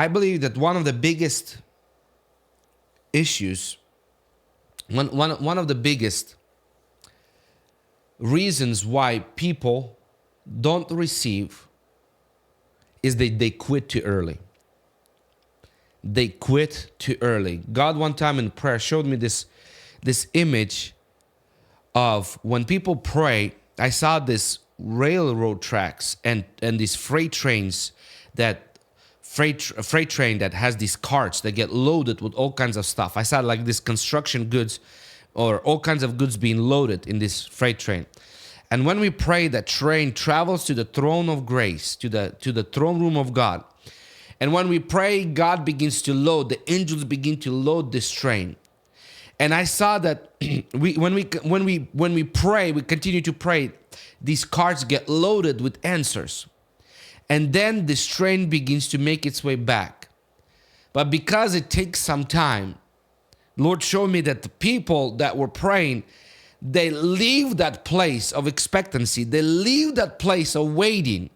I believe that one of the biggest issues, one of the biggest reasons why people don't receive is they quit too early. They quit too early. God one time in prayer showed me this image of when people pray. I saw this railroad tracks and these freight trains that freight train that has these carts that get loaded with all kinds of stuff. I saw like this construction goods or all kinds of goods being loaded in this freight train. And when we pray, that train travels to the throne of grace, to the throne room of God. And when we pray, God begins to load. The angels begin to load this train. And I saw that when we pray, we continue to pray, these carts get loaded with answers. And then this train begins to make its way back. But because it takes some time, Lord showed me that the people that were praying, they leave that place of expectancy. They leave that place of waiting.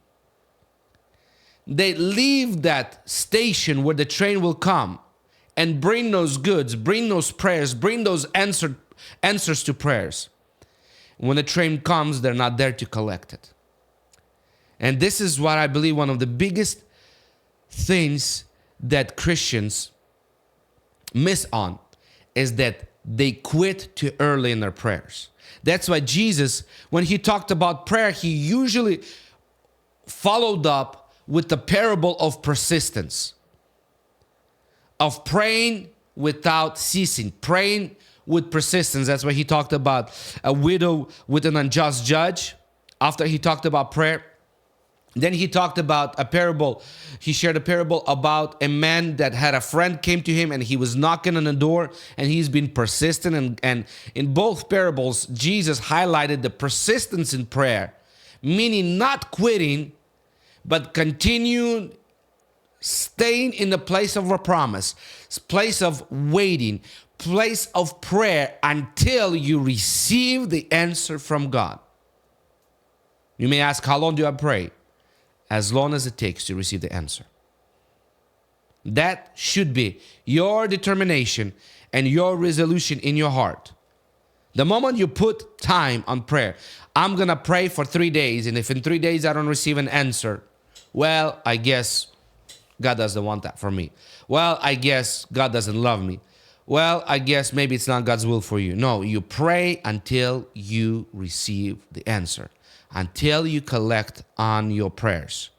They leave that station where the train will come and bring those goods, bring those prayers, bring those answers to prayers. When the train comes, they're not there to collect it. And this is what I believe one of the biggest things that Christians miss on is that they quit too early in their prayers. That's why Jesus, when he talked about prayer, he usually followed up with the parable of persistence, of praying without ceasing, praying with persistence. That's why he talked about a widow with an unjust judge. After he talked about prayer, then he talked about a parable. He shared a parable about a man that had a friend came to him and he was knocking on the door and he's been persistent. And in both parables, Jesus highlighted the persistence in prayer, meaning not quitting, but continue staying in the place of a promise, place of waiting, place of prayer until you receive the answer from God. You may ask, how long do I pray? As long as it takes to receive the answer. That should be your determination and your resolution in your heart. The moment you put time on prayer, I'm going to pray for 3 days, and if in 3 days I don't receive an answer, well, I guess God doesn't want that for me. Well, I guess God doesn't love me. Well, I guess maybe it's not God's will for you. No, you pray until you receive the answer, until you collect on your prayers.